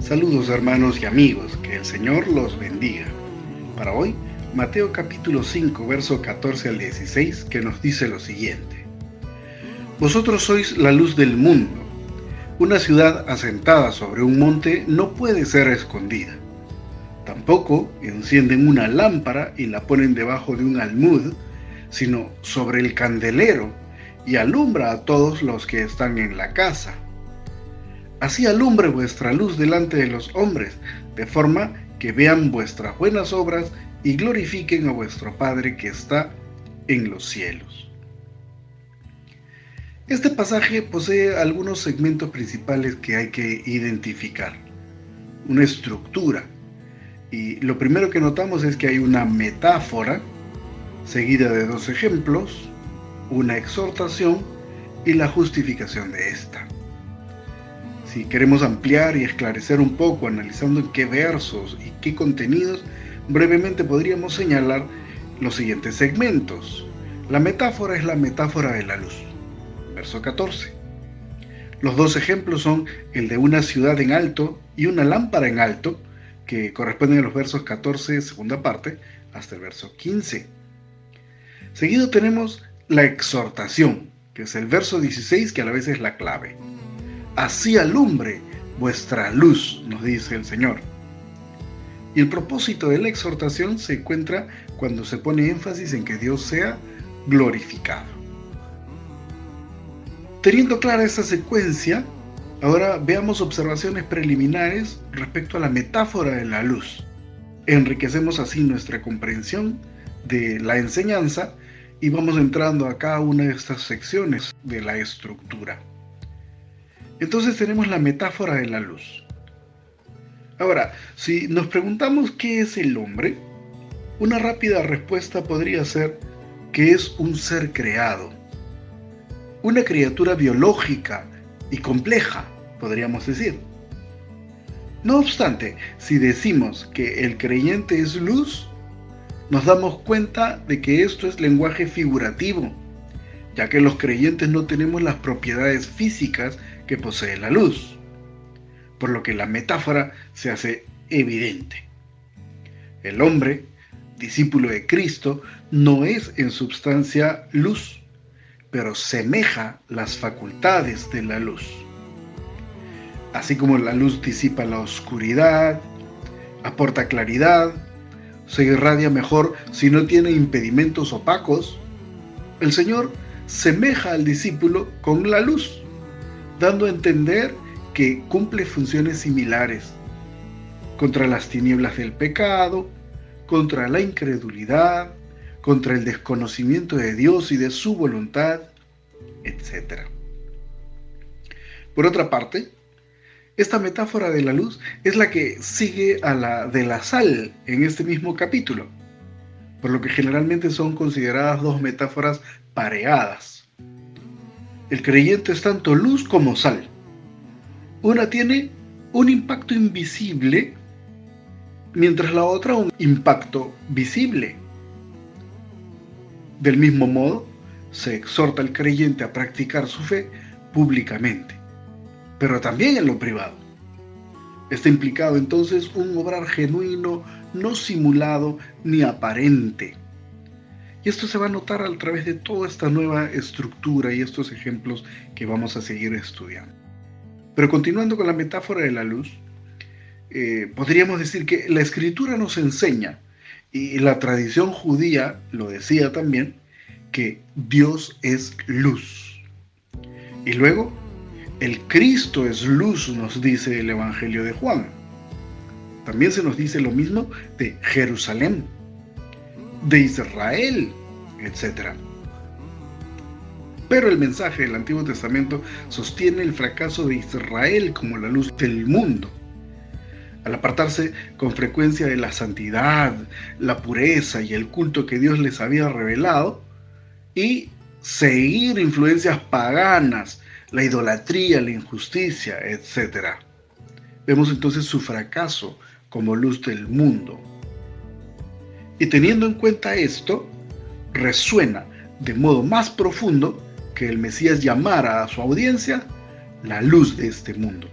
Saludos hermanos y amigos, que el Señor los bendiga. Para hoy, Mateo capítulo 5, verso 14 al 16, que nos dice lo siguiente. Vosotros sois la luz del mundo. Una ciudad asentada sobre un monte no puede ser escondida. Tampoco encienden una lámpara y la ponen debajo de un almud, sino sobre el candelero, y alumbra a todos los que están en la casa. Así alumbre vuestra luz delante de los hombres, de forma que vean vuestras buenas obras y glorifiquen a vuestro Padre que está en los cielos. Este pasaje posee algunos segmentos principales que hay que identificar, una estructura, y lo primero que notamos es que hay una metáfora, seguida de dos ejemplos, una exhortación y la justificación de esta. Si queremos ampliar y esclarecer un poco, analizando en qué versos y qué contenidos, brevemente podríamos señalar los siguientes segmentos. La metáfora es la metáfora de la luz, verso 14. Los dos ejemplos son el de una ciudad en alto y una lámpara en alto, que corresponden a los versos 14, segunda parte, hasta el verso 15. Seguido tenemos la exhortación, que es el verso 16, que a la vez es la clave. Así alumbre vuestra luz, nos dice el Señor. Y el propósito de la exhortación se encuentra cuando se pone énfasis en que Dios sea glorificado. Teniendo clara esta secuencia, ahora veamos observaciones preliminares respecto a la metáfora de la luz. Enriquecemos así nuestra comprensión de la enseñanza y vamos entrando a cada una de estas secciones de la estructura. Entonces tenemos la metáfora de la luz. Ahora, si nos preguntamos qué es el hombre, una rápida respuesta podría ser que es un ser creado, una criatura biológica y compleja, podríamos decir. No obstante, si decimos que el creyente es luz, nos damos cuenta de que esto es lenguaje figurativo, ya que los creyentes no tenemos las propiedades físicas que posee la luz, por lo que la metáfora se hace evidente. El hombre, discípulo de Cristo, no es en substancia luz, pero semeja las facultades de la luz. Así como la luz disipa la oscuridad, aporta claridad, se irradia mejor si no tiene impedimentos opacos, el Señor semeja al discípulo con la luz, dando a entender que cumple funciones similares contra las tinieblas del pecado, contra la incredulidad, contra el desconocimiento de Dios y de su voluntad, etc. Por otra parte, esta metáfora de la luz es la que sigue a la de la sal en este mismo capítulo, por lo que generalmente son consideradas dos metáforas pareadas. El creyente es tanto luz como sal. Una tiene un impacto invisible, mientras la otra un impacto visible. Del mismo modo, se exhorta al creyente a practicar su fe públicamente, pero también en lo privado. Está implicado entonces un obrar genuino, no simulado ni aparente. Y esto se va a notar a través de toda esta nueva estructura y estos ejemplos que vamos a seguir estudiando. Pero continuando con la metáfora de la luz, podríamos decir que la Escritura nos enseña, y la tradición judía lo decía también, que Dios es luz. Y luego, el Cristo es luz, nos dice el Evangelio de Juan. También se nos dice lo mismo de Jerusalén, de Israel, etc. Pero el mensaje del Antiguo Testamento sostiene el fracaso de Israel como la luz del mundo. Al apartarse con frecuencia de la santidad, la pureza y el culto que Dios les había revelado, y seguir influencias paganas, la idolatría, la injusticia, etc. Vemos entonces su fracaso como luz del mundo. Y teniendo en cuenta esto, resuena de modo más profundo que el Mesías llamara a su audiencia la luz de este mundo.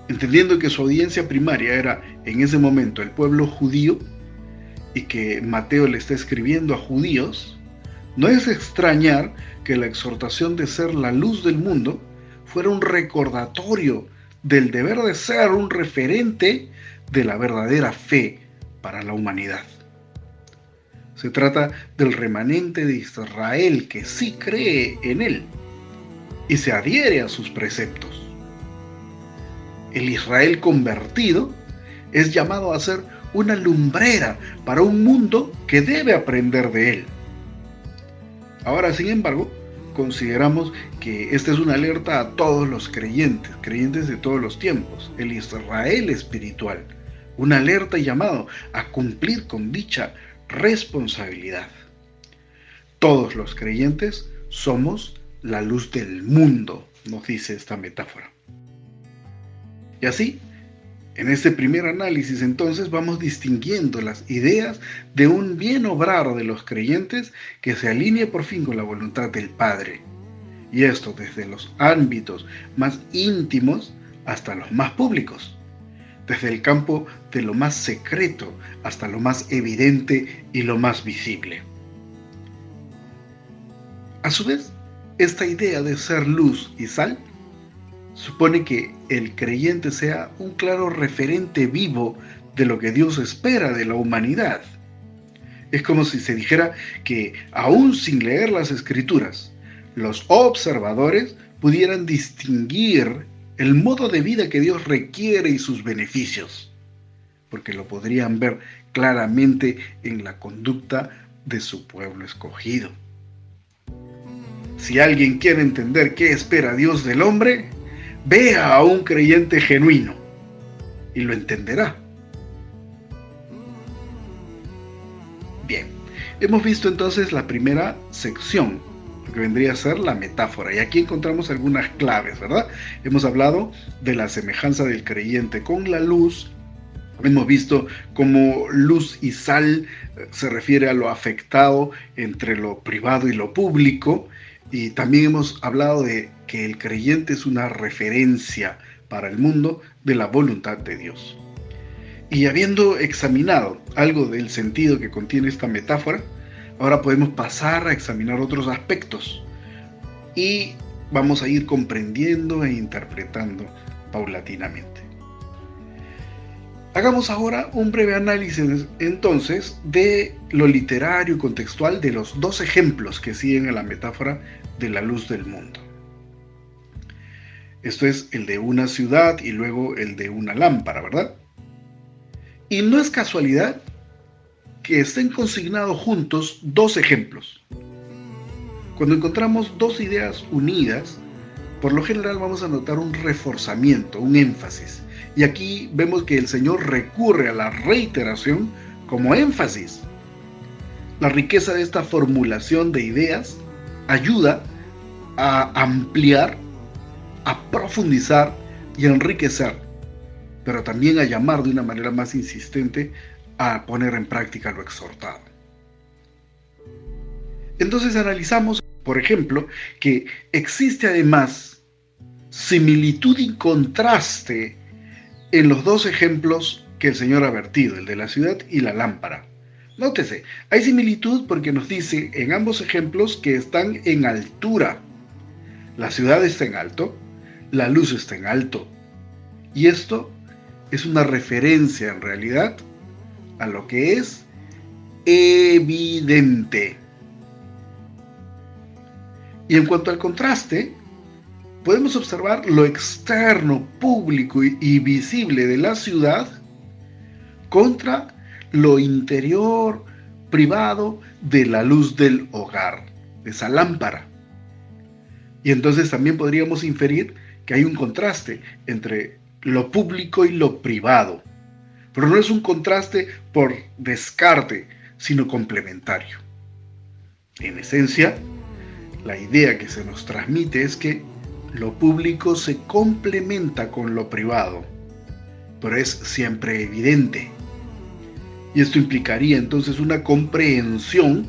entendiendo que su audiencia primaria era en ese momento el pueblo judío y que Mateo le está escribiendo a judíos, no es extrañar que la exhortación de ser la luz del mundo fuera un recordatorio del deber de ser un referente de la verdadera fe para la humanidad. Se trata del remanente de Israel que sí cree en él y se adhiere a sus preceptos. El Israel convertido es llamado a ser una lumbrera para un mundo que debe aprender de él. Ahora, sin embargo, consideramos que esta es una alerta a todos los creyentes de todos los tiempos, el Israel espiritual, una alerta y llamado a cumplir con dicha responsabilidad. Todos los creyentes somos la luz del mundo, nos dice esta metáfora. Y así, en este primer análisis entonces vamos distinguiendo las ideas de un bien obrar de los creyentes que se alinee por fin con la voluntad del Padre. Y esto desde los ámbitos más íntimos hasta los más públicos, desde el campo de lo más secreto hasta lo más evidente y lo más visible. A su vez, esta idea de ser luz y sal supone que el creyente sea un claro referente vivo de lo que Dios espera de la humanidad. Es como si se dijera que, aún sin leer las Escrituras, los observadores pudieran distinguir el modo de vida que Dios requiere y sus beneficios, porque lo podrían ver claramente en la conducta de su pueblo escogido. Si alguien quiere entender qué espera Dios del hombre, vea a un creyente genuino y lo entenderá. Bien, hemos visto entonces la primera sección, lo que vendría a ser la metáfora, y aquí encontramos algunas claves, ¿verdad? Hemos hablado de la semejanza del creyente con la luz. Hemos visto cómo luz y sal se refiere a lo afectado entre lo privado y lo público, y también hemos hablado de que el creyente es una referencia para el mundo de la voluntad de Dios. Y habiendo examinado algo del sentido que contiene esta metáfora, ahora podemos pasar a examinar otros aspectos y vamos a ir comprendiendo e interpretando paulatinamente. Hagamos ahora un breve análisis entonces de lo literario y contextual de los dos ejemplos que siguen a la metáfora de la luz del mundo. Esto es el de una ciudad y luego el de una lámpara, ¿verdad? Y no es casualidad que estén consignados juntos dos ejemplos. Cuando encontramos dos ideas unidas, por lo general vamos a notar un reforzamiento, un énfasis. Y aquí vemos que el Señor recurre a la reiteración como énfasis. La riqueza de esta formulación de ideas ayuda a ampliar, a profundizar y a enriquecer, pero también a llamar de una manera más insistente a poner en práctica lo exhortado. Entonces analizamos, por ejemplo, que existe además similitud y contraste en los dos ejemplos que el Señor ha vertido, el de la ciudad y la lámpara. Nótese, hay similitud porque nos dice en ambos ejemplos que están en altura. La ciudad está en alto, la luz está en alto. Y esto es una referencia en realidad a lo que es evidente. Y en cuanto al contraste, podemos observar lo externo, público y visible de la ciudad contra lo interior, privado de la luz del hogar, de esa lámpara. Y entonces también podríamos inferir que hay un contraste entre lo público y lo privado. Pero no es un contraste por descarte, sino complementario. En esencia, la idea que se nos transmite es que lo público se complementa con lo privado, pero es siempre evidente. Y esto implicaría entonces una comprensión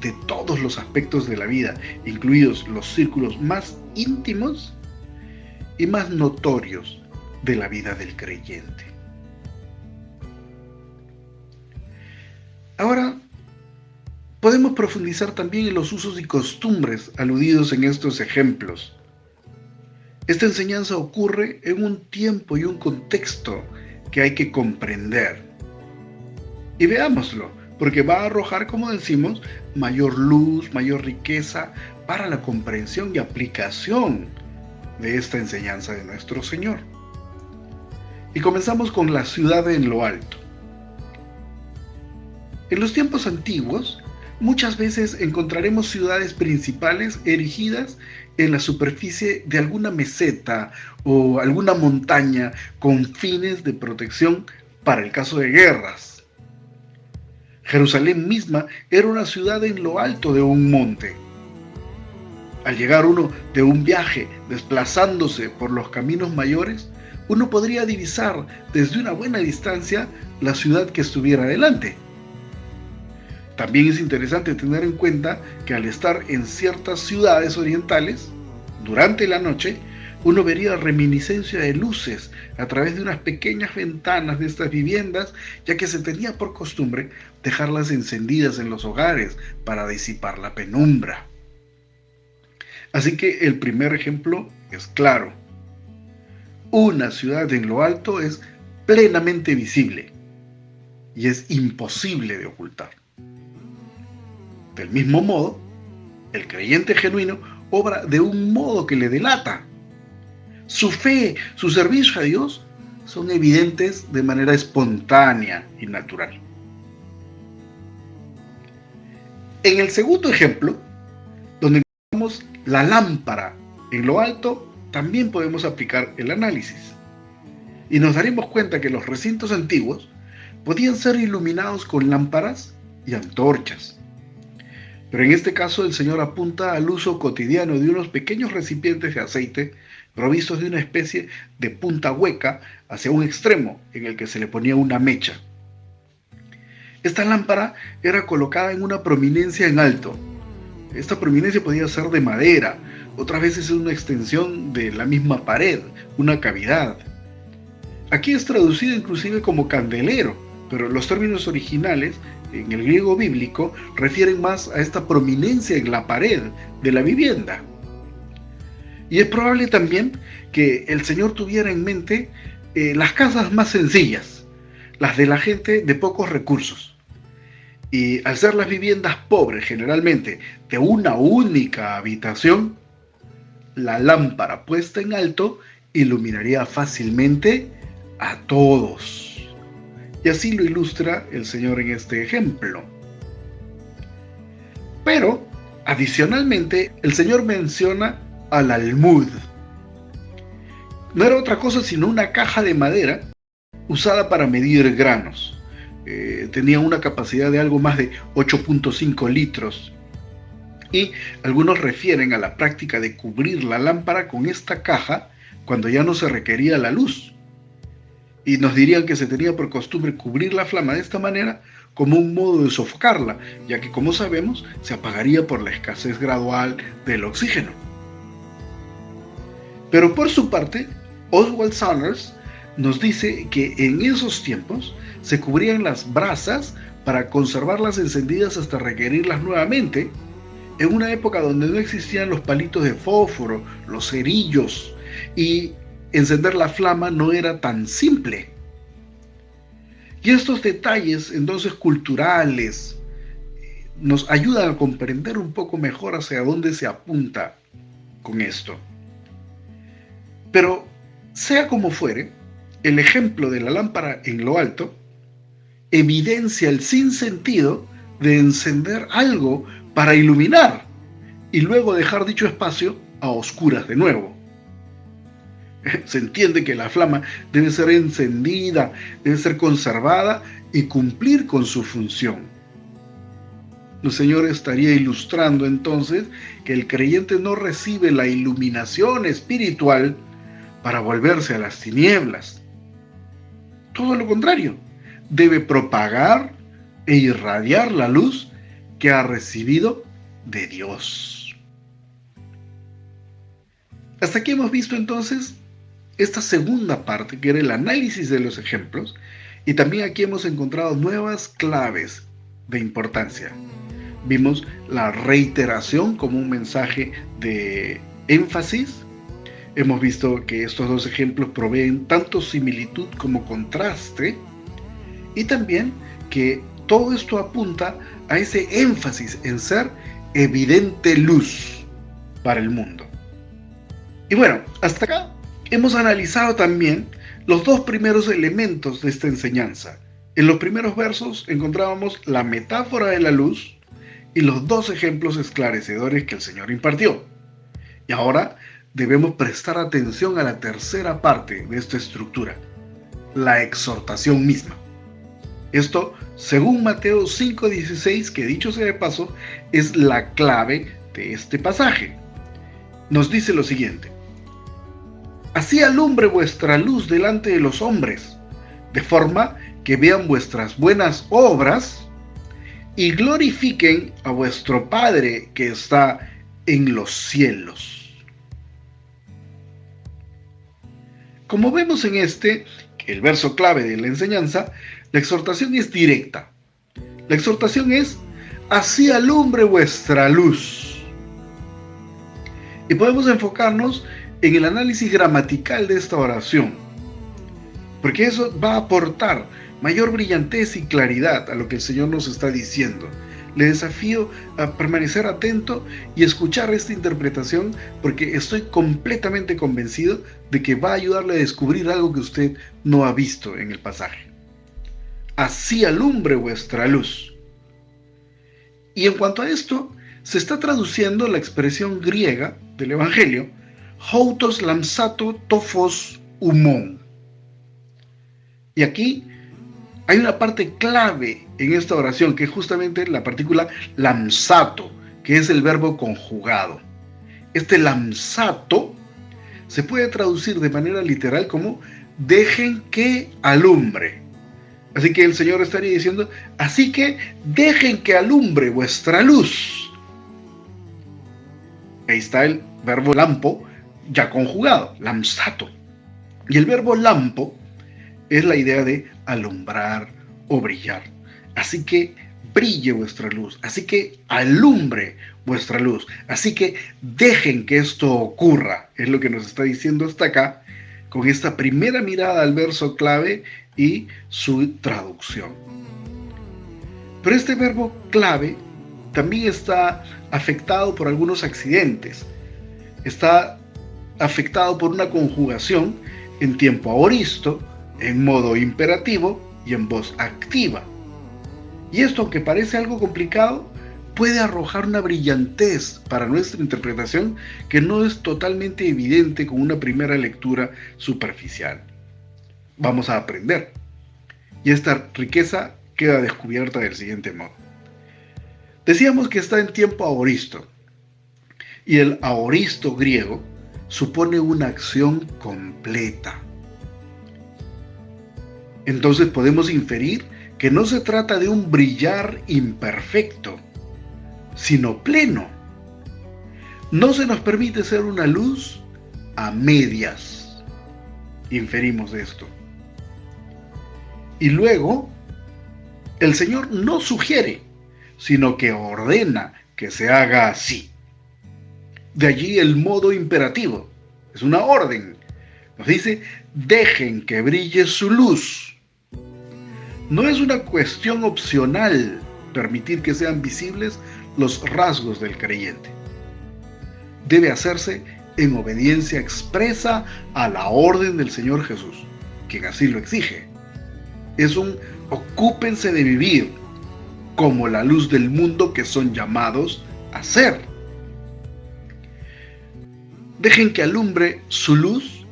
de todos los aspectos de la vida, incluidos los círculos más íntimos y más notorios de la vida del creyente. Ahora, podemos profundizar también en los usos y costumbres aludidos en estos ejemplos. Esta enseñanza ocurre en un tiempo y un contexto que hay que comprender. Y veámoslo, porque va a arrojar, como decimos, mayor luz, mayor riqueza para la comprensión y aplicación de esta enseñanza de nuestro Señor. Y comenzamos con la ciudad en lo alto. En los tiempos antiguos, muchas veces encontraremos ciudades principales erigidas en la superficie de alguna meseta o alguna montaña con fines de protección para el caso de guerras. Jerusalén misma era una ciudad en lo alto de un monte. Al llegar uno de un viaje desplazándose por los caminos mayores, uno podría divisar desde una buena distancia la ciudad que estuviera delante. También es interesante tener en cuenta que al estar en ciertas ciudades orientales, durante la noche, uno vería reminiscencia de luces a través de unas pequeñas ventanas de estas viviendas, ya que se tenía por costumbre dejarlas encendidas en los hogares para disipar la penumbra. Así que el primer ejemplo es claro. Una ciudad en lo alto es plenamente visible y es imposible de ocultar. Del mismo modo, el creyente genuino obra de un modo que le delata. Su fe, su servicio a Dios son evidentes de manera espontánea y natural. En el segundo ejemplo, donde encontramos la lámpara en lo alto, también podemos aplicar el análisis. Y nos daremos cuenta que los recintos antiguos podían ser iluminados con lámparas y antorchas. Pero en este caso el Señor apunta al uso cotidiano de unos pequeños recipientes de aceite provistos de una especie de punta hueca hacia un extremo en el que se le ponía una mecha. Esta lámpara era colocada en una prominencia en alto. Esta prominencia podía ser de madera, otras veces es una extensión de la misma pared, una cavidad. Aquí es traducido inclusive como candelero, pero los términos originales en el griego bíblico refieren más a esta prominencia en la pared de la vivienda. Y es probable también que el Señor tuviera en mente las casas más sencillas, las de la gente de pocos recursos. Y al ser las viviendas pobres generalmente de una única habitación, la lámpara puesta en alto iluminaría fácilmente a todos. Y así lo ilustra el Señor en este ejemplo. Pero, adicionalmente, el Señor menciona al almud. No era otra cosa sino una caja de madera usada para medir granos. Tenía una capacidad de algo más de 8.5 litros. Y algunos refieren a la práctica de cubrir la lámpara con esta caja cuando ya no se requería la luz. Y nos dirían que se tenía por costumbre cubrir la flama de esta manera como un modo de sofocarla, ya que, como sabemos, se apagaría por la escasez gradual del oxígeno. Pero por su parte, Oswald Sanders nos dice que en esos tiempos se cubrían las brasas para conservarlas encendidas hasta requerirlas nuevamente, en una época donde no existían los palitos de fósforo, los cerillos, y encender la flama no era tan simple. Y estos detalles, entonces, culturales, nos ayudan a comprender un poco mejor hacia dónde se apunta con esto. Pero, sea como fuere, el ejemplo de la lámpara en lo alto evidencia el sinsentido de encender algo para iluminar y luego dejar dicho espacio a oscuras de nuevo. Se entiende que la flama debe ser encendida, debe ser conservada y cumplir con su función. El Señor estaría ilustrando entonces que el creyente no recibe la iluminación espiritual para volverse a las tinieblas. Todo lo contrario, debe propagar e irradiar la luz que ha recibido de Dios. Hasta aquí hemos visto entonces esta segunda parte, que era el análisis de los ejemplos, y también aquí hemos encontrado nuevas claves de importancia. Vimos la reiteración como un mensaje de énfasis. Hemos visto que estos dos ejemplos proveen tanto similitud como contraste, y también que todo esto apunta a ese énfasis en ser evidente luz para el mundo. Y bueno, hasta acá hemos analizado también los dos primeros elementos de esta enseñanza. En los primeros versos encontrábamos la metáfora de la luz y los dos ejemplos esclarecedores que el Señor impartió. Y ahora debemos prestar atención a la tercera parte de esta estructura, la exhortación misma. Esto, según Mateo 5:16, que dicho sea de paso, es la clave de este pasaje. Nos dice lo siguiente: así alumbre vuestra luz delante de los hombres, de forma que vean vuestras buenas obras y glorifiquen a vuestro Padre que está en los cielos. Como vemos en el verso clave de la enseñanza, la exhortación es directa. La exhortación es: así alumbre vuestra luz. Y podemos enfocarnos en el análisis gramatical de esta oración, porque eso va a aportar mayor brillantez y claridad a lo que el Señor nos está diciendo. Le desafío a permanecer atento y escuchar esta interpretación, porque estoy completamente convencido de que va a ayudarle a descubrir algo que usted no ha visto en el pasaje. Así alumbre vuestra luz. Y en cuanto a esto, se está traduciendo la expresión griega del Evangelio, Houtos lamsato tophos humon. Y aquí hay una parte clave en esta oración, que es justamente la partícula lamsato, que es el verbo conjugado. Este lamsato se puede traducir de manera literal como dejen que alumbre. Así que el Señor estaría diciendo: así que dejen que alumbre vuestra luz. Ahí está el verbo lampo ya conjugado, lamsato. Y el verbo lampo es la idea de alumbrar o brillar. Así que brille vuestra luz, así que alumbre vuestra luz, así que dejen que esto ocurra. Es lo que nos está diciendo hasta acá, con esta primera mirada al verso clave y su traducción. Pero este verbo clave también está afectado por algunos accidentes. Está afectado por una conjugación en tiempo aoristo, en modo imperativo y en voz activa. Y esto, aunque parece algo complicado, puede arrojar una brillantez para nuestra interpretación que no es totalmente evidente con una primera lectura superficial. Vamos a aprender. Y esta riqueza queda descubierta del siguiente modo. Decíamos que está en tiempo aoristo, y el aoristo griego supone una acción completa. Entonces podemos inferir que no se trata de un brillar imperfecto, sino pleno. No se nos permite ser una luz a medias. Inferimos de esto. Y luego, el Señor no sugiere, sino que ordena que se haga así. De allí el modo imperativo. Es una orden. Nos dice: dejen que brille su luz. No es una cuestión opcional permitir que sean visibles los rasgos del creyente. Debe hacerse en obediencia expresa a la orden del Señor Jesús, quien así lo exige. Es un ocúpense de vivir como la luz del mundo que son llamados a ser. Dejen que alumbre su luz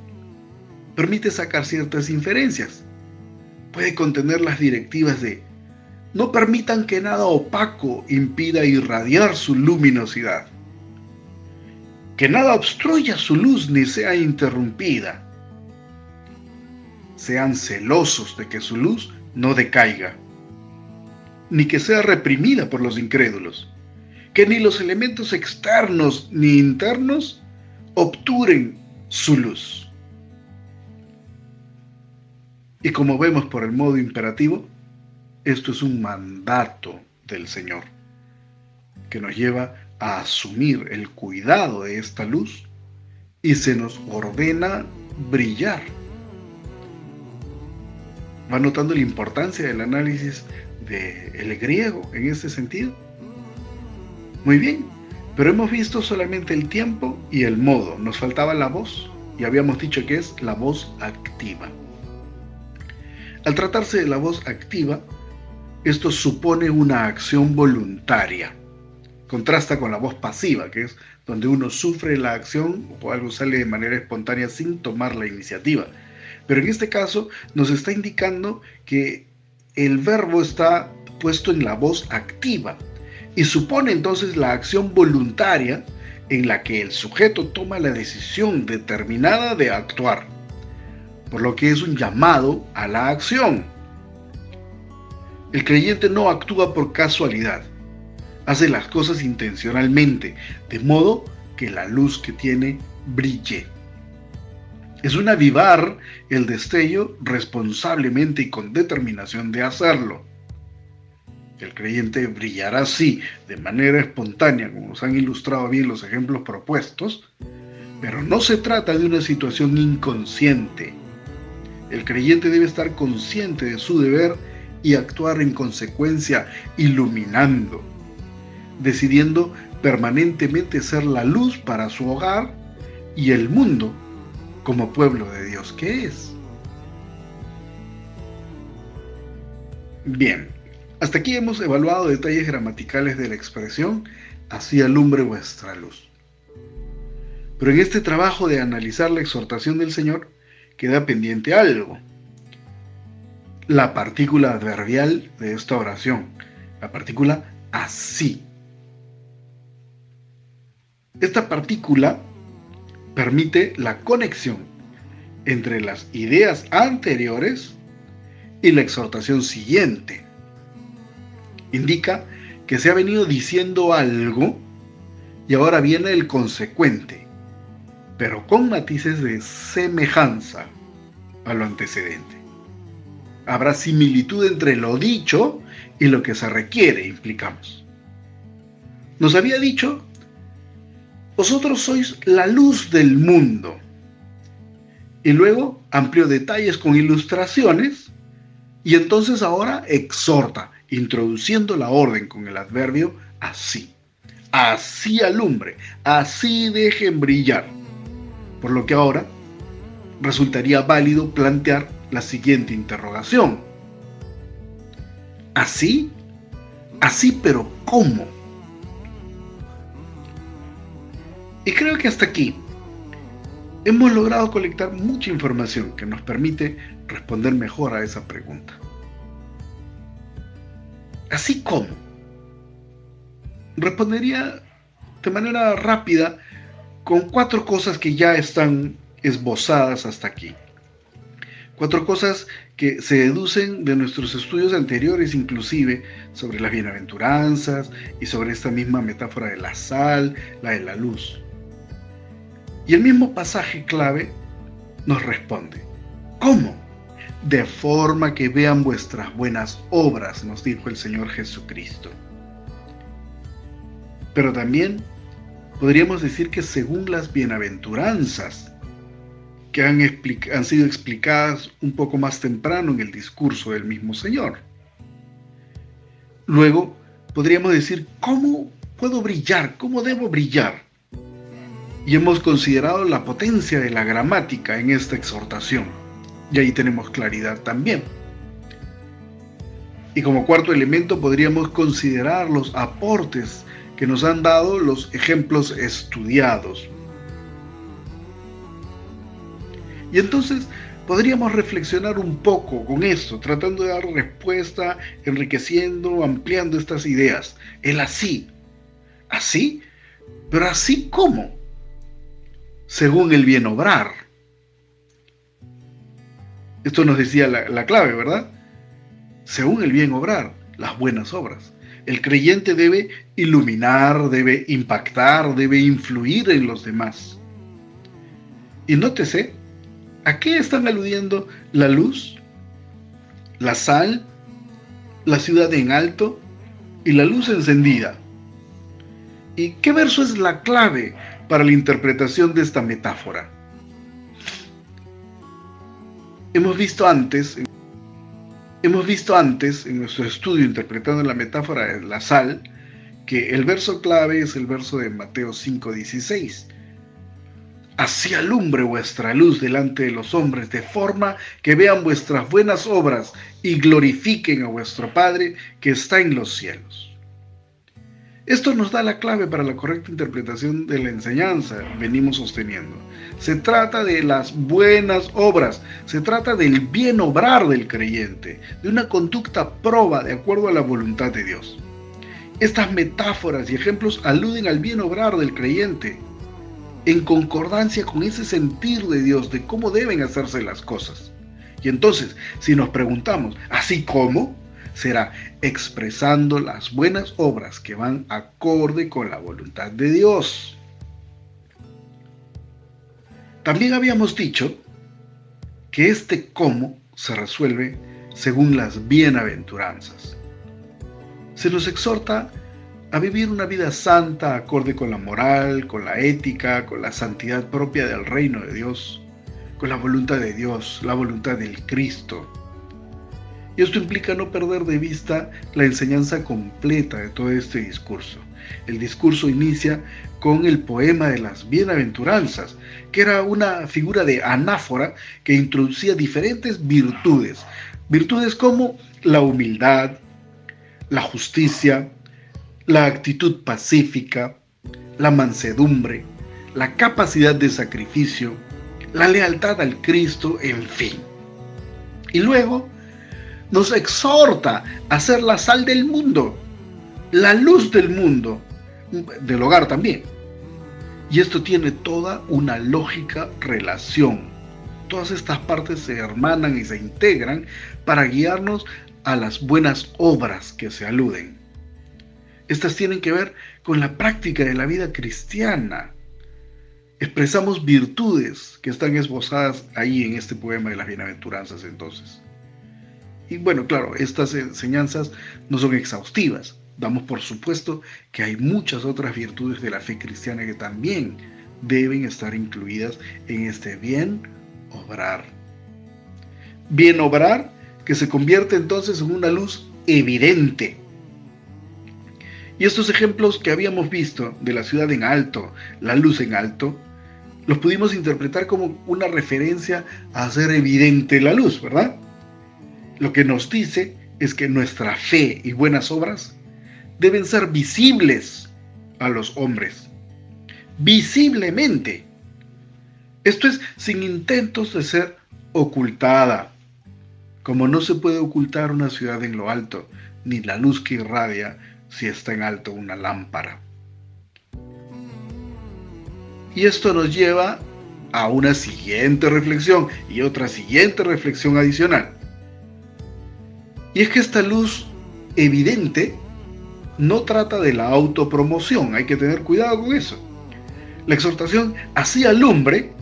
permite sacar ciertas inferencias. Puede contener las directivas de: no permitan que nada opaco impida irradiar su luminosidad, que nada obstruya su luz ni sea interrumpida. Sean celosos de que su luz no decaiga, ni que sea reprimida por los incrédulos, que ni los elementos externos ni internos obturen su luz. Y como vemos por el modo imperativo, esto es un mandato del Señor, que nos lleva a asumir el cuidado de esta luz y se nos ordena brillar. ¿Va notando la importancia del análisis del griego en este sentido? Muy bien, pero hemos visto solamente el tiempo y el modo. Nos faltaba la voz y habíamos dicho que es la voz activa. Al tratarse de la voz activa, esto supone una acción voluntaria. Contrasta con la voz pasiva, que es donde uno sufre la acción o algo sale de manera espontánea sin tomar la iniciativa. Pero en este caso nos está indicando que el verbo está puesto en la voz activa y supone entonces la acción voluntaria en la que el sujeto toma la decisión determinada de actuar, por lo que es un llamado a la acción. El creyente no actúa por casualidad, hace las cosas intencionalmente, de modo que la luz que tiene brille. Es un avivar el destello responsablemente y con determinación de hacerlo. El creyente brillará así, de manera espontánea, como nos han ilustrado bien los ejemplos propuestos, pero no se trata de una situación inconsciente. El creyente debe estar consciente de su deber y actuar en consecuencia, iluminando, decidiendo permanentemente ser la luz para su hogar y el mundo como pueblo de Dios que es. Bien, hasta aquí hemos evaluado detalles gramaticales de la expresión así alumbre vuestra luz. Pero en este trabajo de analizar la exhortación del Señor queda pendiente algo. La partícula adverbial de esta oración, la partícula así. Esta partícula permite la conexión entre las ideas anteriores y la exhortación siguiente. Indica que se ha venido diciendo algo y ahora viene el consecuente, pero con matices de semejanza a lo antecedente. Habrá similitud entre lo dicho y lo que se requiere, implicamos. Nos había dicho: vosotros sois la luz del mundo. Y luego amplió detalles con ilustraciones y entonces ahora exhorta, introduciendo la orden con el adverbio así. Así alumbre, así dejen brillar. Por lo que ahora resultaría válido plantear la siguiente interrogación. ¿Así? ¿Así pero cómo? Y creo que hasta aquí hemos logrado colectar mucha información que nos permite responder mejor a esa pregunta. ¿Así cómo? Respondería de manera rápida con 4 cosas que ya están esbozadas hasta aquí. 4 cosas que se deducen de nuestros estudios anteriores, inclusive sobre las bienaventuranzas y sobre esta misma metáfora de la sal, la de la luz. Y el mismo pasaje clave nos responde: ¿cómo? De forma que vean vuestras buenas obras, nos dijo el Señor Jesucristo. Pero también podríamos decir que según las bienaventuranzas, que han sido explicadas un poco más temprano en el discurso del mismo Señor. Luego podríamos decir: ¿cómo puedo brillar? ¿Cómo debo brillar? Y hemos considerado la potencia de la gramática en esta exhortación. Y ahí tenemos claridad también. Y como cuarto elemento podríamos considerar los aportes que nos han dado los ejemplos estudiados. Y entonces podríamos reflexionar un poco con esto, tratando de dar respuesta, enriqueciendo, ampliando estas ideas. El así. ¿Así? ¿Pero así cómo? Según el bien obrar. Esto nos decía la clave, ¿verdad? Según el bien obrar, las buenas obras. El creyente debe iluminar, debe impactar, debe influir en los demás. Y nótese, ¿a qué están aludiendo la luz la sal, la ciudad en alto y la luz encendida. ¿Y qué verso es la clave para la interpretación de esta metáfora? Hemos visto antes en nuestro estudio interpretando la metáfora de la sal, que el verso clave es el verso de Mateo 5:16. Así alumbre vuestra luz delante de los hombres, de forma que vean vuestras buenas obras y glorifiquen a vuestro Padre que está en los cielos. Esto nos da la clave para la correcta interpretación de la enseñanza que venimos sosteniendo. Se trata de las buenas obras, se trata del bien obrar del creyente, de una conducta proba de acuerdo a la voluntad de Dios. Estas metáforas y ejemplos aluden al bien obrar del creyente, en concordancia con ese sentir de Dios de cómo deben hacerse las cosas. Y entonces, si nos preguntamos, ¿así cómo? Será expresando las buenas obras que van acorde con la voluntad de Dios. También habíamos dicho que este cómo se resuelve según las bienaventuranzas. Se nos exhorta a vivir una vida santa acorde con la moral, con la ética, con la santidad propia del reino de Dios, con la voluntad de Dios, la voluntad del Cristo. Y esto implica no perder de vista la enseñanza completa de todo este discurso. El discurso inicia con el poema de las bienaventuranzas, que era una figura de anáfora que introducía diferentes virtudes. Virtudes como la humildad, la justicia, la actitud pacífica, la mansedumbre, la capacidad de sacrificio, la lealtad al Cristo, en fin. Y luego nos exhorta a ser la sal del mundo, la luz del mundo, del hogar también. Y esto tiene toda una lógica relación. Todas estas partes se hermanan y se integran para guiarnos a las buenas obras que se aluden. Estas tienen que ver con la práctica de la vida cristiana. Expresamos virtudes que están esbozadas ahí en este poema de las bienaventuranzas entonces. Y bueno, claro, estas enseñanzas no son exhaustivas. Damos por supuesto que hay muchas otras virtudes de la fe cristiana que también deben estar incluidas en este bien obrar. Bien obrar que se convierte entonces en una luz evidente. Y estos ejemplos que habíamos visto de la ciudad en alto, la luz en alto, los pudimos interpretar como una referencia a hacer evidente la luz, ¿verdad? Lo que nos dice es que nuestra fe y buenas obras deben ser visibles a los hombres, visiblemente. Esto es sin intentos de ser ocultada, como no se puede ocultar una ciudad en lo alto, ni la luz que irradia si está en alto una lámpara. Y esto nos lleva a una siguiente reflexión y otra siguiente reflexión adicional. Y es que esta luz evidente no trata de la autopromoción, hay que tener cuidado con eso. La exhortación así alumbre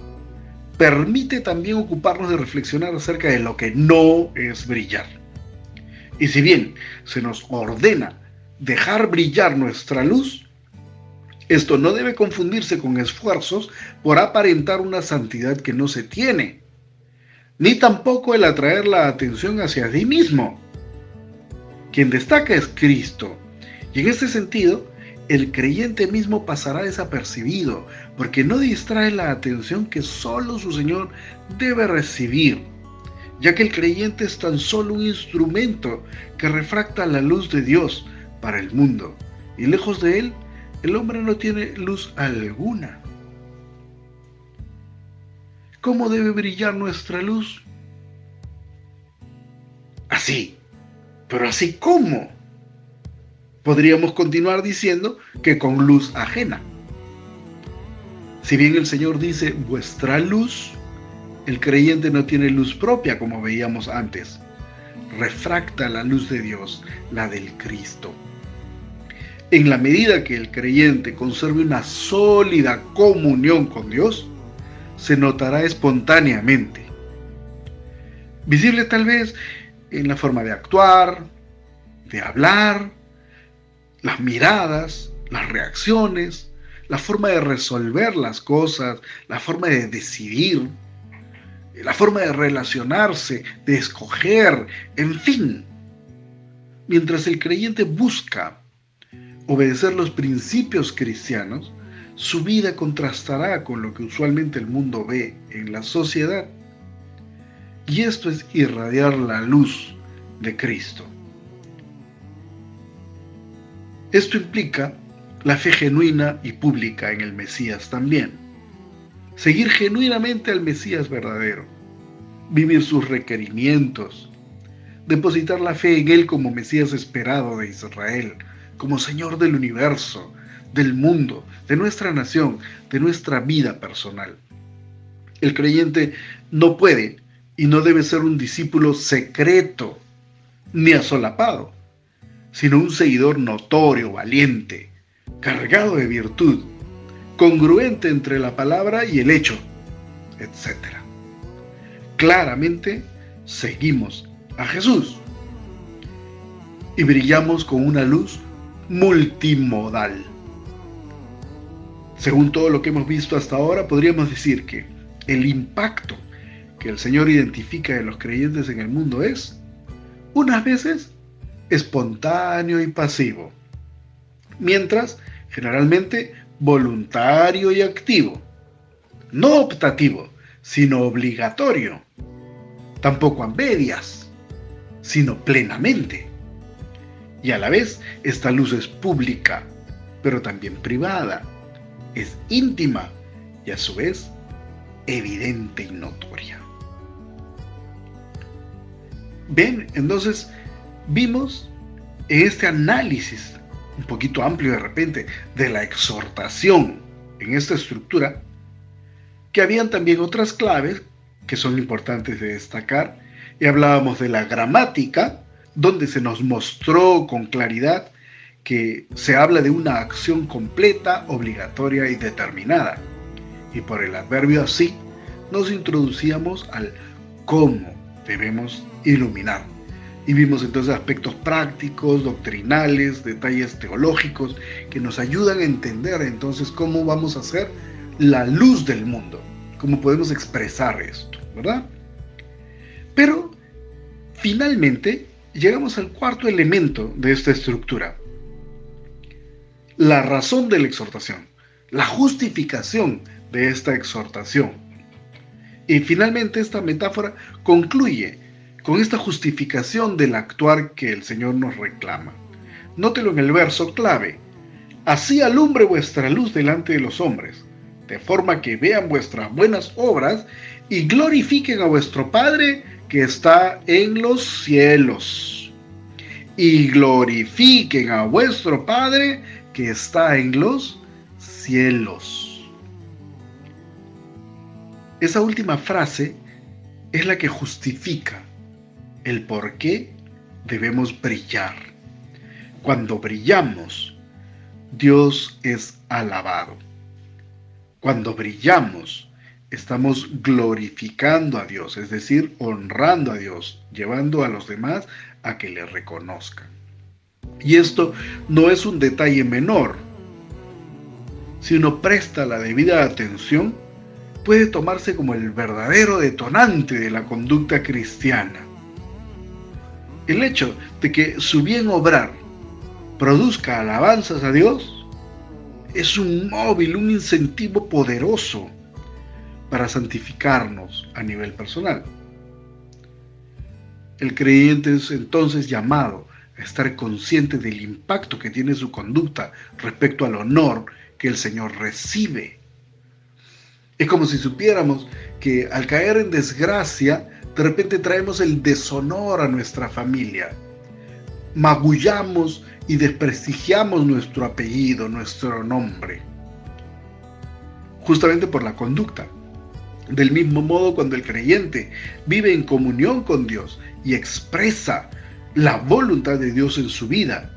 permite también ocuparnos de reflexionar acerca de lo que no es brillar. Y si bien se nos ordena dejar brillar nuestra luz, esto no debe confundirse con esfuerzos por aparentar una santidad que no se tiene, ni tampoco el atraer la atención hacia sí mismo. Quien destaca es Cristo, y en este sentido, el creyente mismo pasará desapercibido, porque no distrae la atención que solo su Señor debe recibir, ya que el creyente es tan solo un instrumento que refracta la luz de Dios para el mundo, y lejos de él, el hombre no tiene luz alguna. ¿Cómo debe brillar nuestra luz? Así. Pero así ¿cómo? Podríamos continuar diciendo que con luz ajena. Si bien el Señor dice vuestra luz, el creyente no tiene luz propia como veíamos antes. Refracta la luz de Dios, la del Cristo. En la medida que el creyente conserve una sólida comunión con Dios, se notará espontáneamente. Visible tal vez en la forma de actuar, de hablar, las miradas, las reacciones, la forma de resolver las cosas, la forma de decidir, la forma de relacionarse, de escoger, en fin. Mientras el creyente busca obedecer los principios cristianos, su vida contrastará con lo que usualmente el mundo ve en la sociedad. Y esto es irradiar la luz de Cristo. Esto implica la fe genuina y pública en el Mesías también. Seguir genuinamente al Mesías verdadero, vivir sus requerimientos, depositar la fe en Él como Mesías esperado de Israel, como Señor del universo, del mundo, de nuestra nación, de nuestra vida personal. El creyente no puede y no debe ser un discípulo secreto ni asolapado, sino un seguidor notorio, valiente, cargado de virtud, congruente entre la palabra y el hecho, etc. Claramente seguimos a Jesús y brillamos con una luz multimodal. Según todo lo que hemos visto hasta ahora, podríamos decir que el impacto que el Señor identifica de los creyentes en el mundo es, unas veces, espontáneo y pasivo, mientras, generalmente, voluntario y activo, no optativo, sino obligatorio, tampoco a medias, sino plenamente. Y a la vez, esta luz es pública, pero también privada, es íntima y a su vez evidente y notoria. Bien, entonces vimos en este análisis un poquito amplio de repente de la exhortación en esta estructura que habían también otras claves que son importantes de destacar, y hablábamos de la gramática, donde se nos mostró con claridad que se habla de una acción completa, obligatoria y determinada. Y por el adverbio así, nos introducíamos al cómo debemos iluminar. Y vimos entonces aspectos prácticos, doctrinales, detalles teológicos que nos ayudan a entender entonces cómo vamos a hacer la luz del mundo, cómo podemos expresar esto, ¿verdad? Pero finalmente llegamos al cuarto elemento de esta estructura: la razón de la exhortación, la justificación de esta exhortación. Y finalmente esta metáfora concluye con esta justificación del actuar que el Señor nos reclama. Nótelo en el verso clave: así alumbre vuestra luz delante de los hombres, de forma que vean vuestras buenas obras y glorifiquen a vuestro Padre que está en los cielos. Y glorifiquen a vuestro Padre que está en los cielos. Esa última frase es la que justifica el por qué debemos brillar. Cuando brillamos, Dios es alabado. Cuando brillamos, estamos glorificando a Dios, es decir, honrando a Dios, llevando a los demás a que le reconozcan. Y esto no es un detalle menor. Si uno presta la debida atención, puede tomarse como el verdadero detonante de la conducta cristiana. El hecho de que su bien obrar produzca alabanzas a Dios es un móvil, un incentivo poderoso para santificarnos a nivel personal. El creyente es entonces llamado a estar consciente del impacto que tiene su conducta respecto al honor que el Señor recibe. Es como si supiéramos que al caer en desgracia, de repente traemos el deshonor a nuestra familia. Magullamos y desprestigiamos nuestro apellido, nuestro nombre, justamente por la conducta. Del mismo modo, cuando el creyente vive en comunión con Dios y expresa la voluntad de Dios en su vida,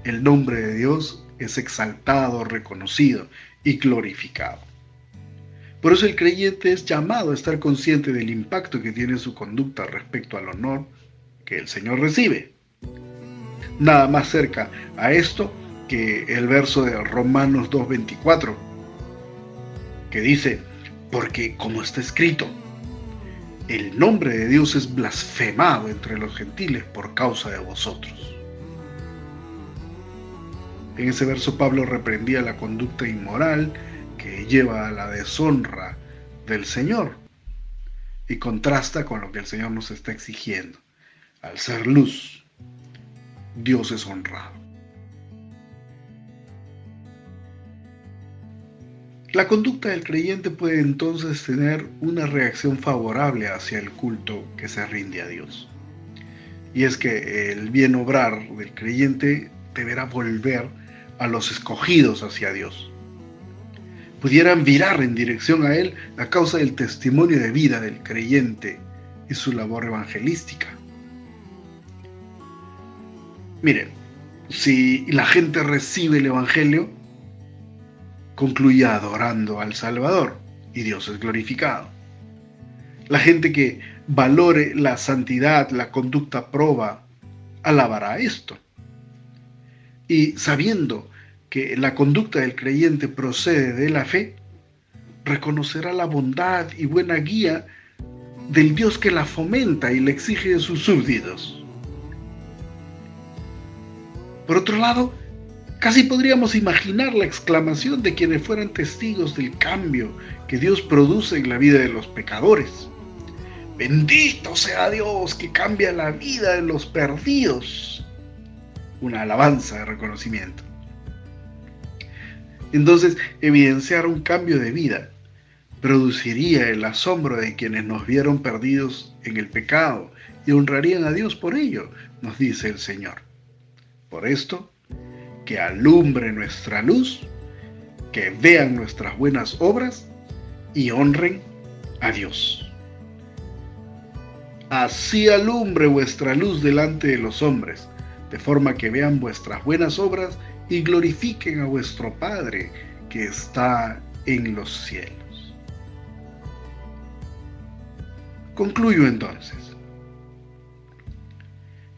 el nombre de Dios es exaltado, reconocido y glorificado. Por eso el creyente es llamado a estar consciente del impacto que tiene su conducta respecto al honor que que el Señor recibe. Nada más cerca a esto que el verso de Romanos 2:24, que dice: porque como está escrito, el nombre de Dios es blasfemado entre los gentiles por causa de vosotros. En ese verso Pablo reprendía la conducta inmoral que lleva a la deshonra del Señor y contrasta con lo que el Señor nos está exigiendo. Al ser luz, Dios es honrado. La conducta del creyente puede entonces tener una reacción favorable hacia el culto que se rinde a Dios. Y es que el bien obrar del creyente deberá volver a los escogidos hacia Dios. Pudieran virar en dirección a Él a causa del testimonio de vida del creyente y su labor evangelística. Miren, si la gente recibe el Evangelio, concluye adorando al Salvador y Dios es glorificado. La gente que valore la santidad, la conducta proba, alabará esto. Y sabiendo que la conducta del creyente procede de la fe, reconocerá la bondad y buena guía del Dios que la fomenta y le exige de sus súbditos. Por otro lado, casi podríamos imaginar la exclamación de quienes fueran testigos del cambio que Dios produce en la vida de los pecadores. Bendito sea Dios que cambia la vida de los perdidos. Una alabanza de reconocimiento. Entonces, evidenciar un cambio de vida produciría el asombro de quienes nos vieron perdidos en el pecado y honrarían a Dios por ello, nos dice el Señor. Por esto, que alumbre nuestra luz, que vean nuestras buenas obras y honren a Dios. Así alumbre vuestra luz delante de los hombres, de forma que vean vuestras buenas obras y glorifiquen a vuestro Padre que está en los cielos. Concluyo entonces.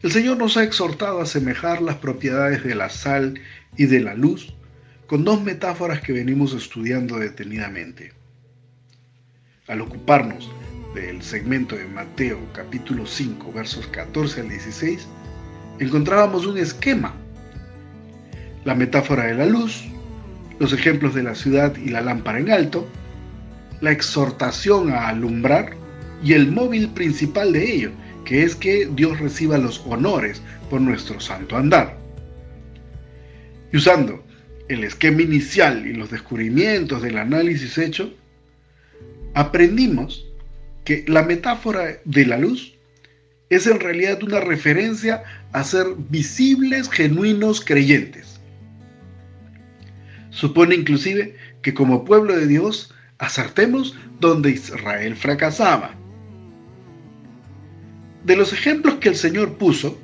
El Señor nos ha exhortado a asemejar las propiedades de la sal y de la luz con dos metáforas que venimos estudiando detenidamente. Al ocuparnos del segmento de Mateo capítulo 5 versos 14 al 16, encontrábamos un esquema. La metáfora de la luz, los ejemplos de la ciudad y la lámpara en alto, la exhortación a alumbrar y el móvil principal de ello, que es que Dios reciba los honores por nuestro santo andar. Y usando el esquema inicial y los descubrimientos del análisis hecho, aprendimos que la metáfora de la luz es en realidad una referencia a ser visibles, genuinos creyentes. Supone inclusive que como pueblo de Dios acertemos donde Israel fracasaba. De los ejemplos que el Señor puso,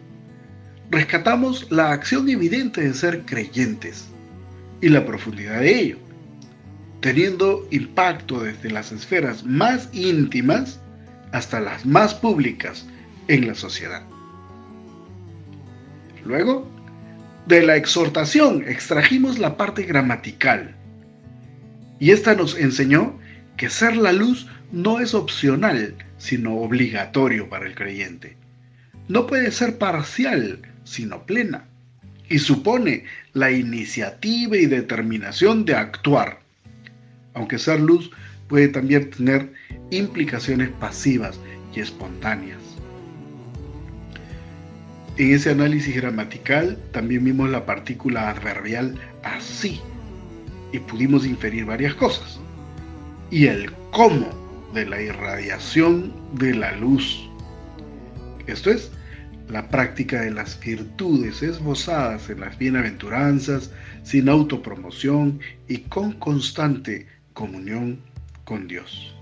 rescatamos la acción evidente de ser creyentes y la profundidad de ello, teniendo impacto desde las esferas más íntimas hasta las más públicas en la sociedad. Luego, de la exhortación extrajimos la parte gramatical, y esta nos enseñó que ser la luz no es opcional, sino obligatorio para el creyente. No puede ser parcial, sino plena, y supone la iniciativa y determinación de actuar, aunque ser luz puede también tener implicaciones pasivas y espontáneas. En ese análisis gramatical también vimos la partícula adverbial así, y pudimos inferir varias cosas, y el cómo de la irradiación de la luz. Esto es, la práctica de las virtudes esbozadas en las bienaventuranzas, sin autopromoción y con constante comunión con Dios.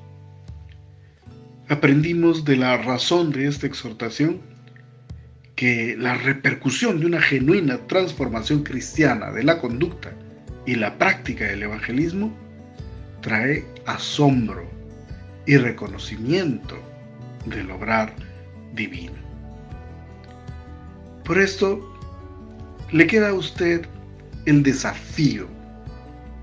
Aprendimos de la razón de esta exhortación que la repercusión de una genuina transformación cristiana de la conducta y la práctica del evangelismo trae asombro y reconocimiento del obrar divino. Por esto, le queda a usted el desafío.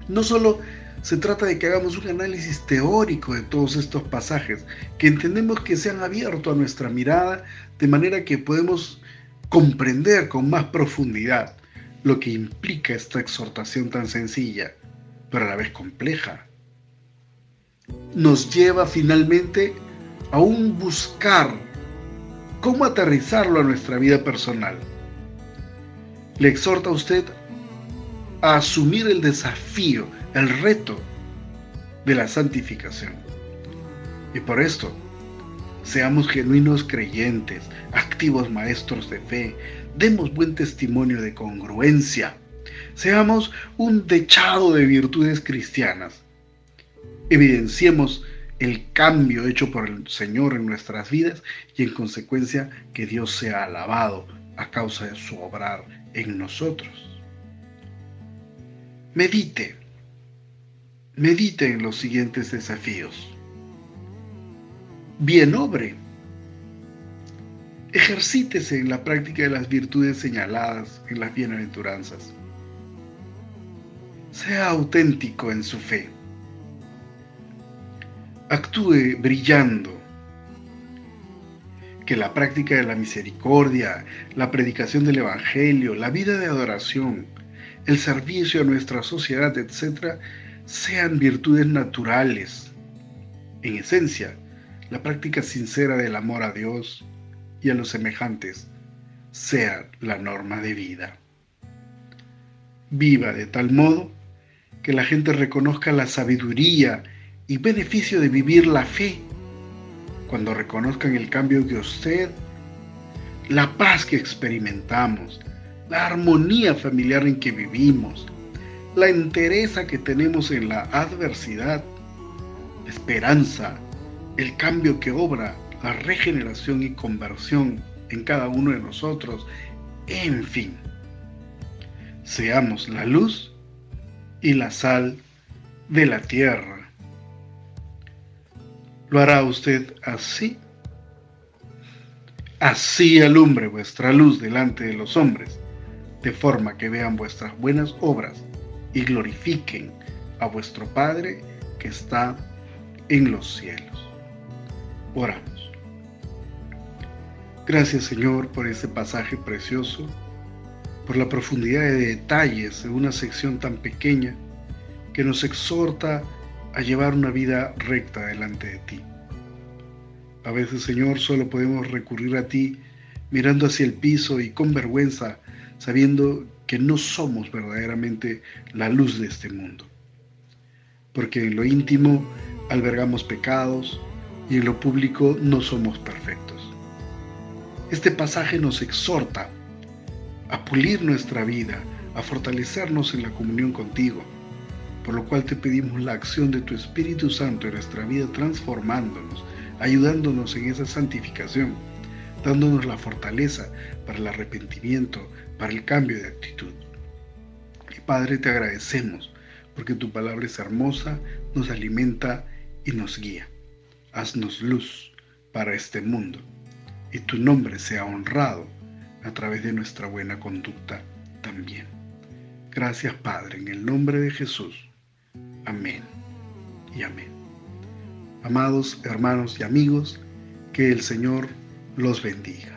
No solo se trata de que hagamos un análisis teórico de todos estos pasajes, que entendemos que se han abierto a nuestra mirada de manera que podemos comprender con más profundidad lo que implica esta exhortación tan sencilla, pero a la vez compleja. Nos lleva finalmente a un buscar cómo aterrizarlo a nuestra vida personal. Le exhorta a usted a asumir el desafío, el reto de la santificación. Y por esto, seamos genuinos creyentes, activos maestros de fe, demos buen testimonio de congruencia, seamos un dechado de virtudes cristianas, evidenciemos el cambio hecho por el Señor en nuestras vidas y en consecuencia que Dios sea alabado a causa de su obrar en nosotros. Medite en los siguientes desafíos. Bien obre. Ejercítese en la práctica de las virtudes señaladas en las bienaventuranzas. Sea auténtico en su fe. Actúe brillando. Que la práctica de la misericordia, la predicación del Evangelio, la vida de adoración, el servicio a nuestra sociedad, etc., sean virtudes naturales. En esencia, la práctica sincera del amor a Dios y a los semejantes sea la norma de vida. Viva de tal modo que la gente reconozca la sabiduría y beneficio de vivir la fe, cuando reconozcan el cambio que usted, la paz que experimentamos, la armonía familiar en que vivimos, la entereza que tenemos en la adversidad, la esperanza, el cambio que obra, la regeneración y conversión en cada uno de nosotros, en fin, seamos la luz y la sal de la tierra. ¿Lo hará usted así? Así alumbre vuestra luz delante de los hombres, de forma que vean vuestras buenas obras y glorifiquen a vuestro Padre que está en los cielos. Oramos. Gracias, Señor, por este pasaje precioso, por la profundidad de detalles de una sección tan pequeña que nos exhorta a llevar una vida recta delante de ti. A veces, Señor, solo podemos recurrir a ti mirando hacia el piso y con vergüenza, sabiendo que no somos verdaderamente la luz de este mundo. Porque en lo íntimo albergamos pecados y en lo público no somos perfectos. Este pasaje nos exhorta a pulir nuestra vida, a fortalecernos en la comunión contigo, por lo cual te pedimos la acción de tu Espíritu Santo en nuestra vida, transformándonos, ayudándonos en esa santificación, dándonos la fortaleza para el arrepentimiento, para el cambio de actitud. Y Padre, te agradecemos porque tu palabra es hermosa, nos alimenta y nos guía. Haznos luz para este mundo y tu nombre sea honrado a través de nuestra buena conducta también. Gracias, Padre, en el nombre de Jesús. Amén y amén. Amados hermanos y amigos, que el Señor los bendiga.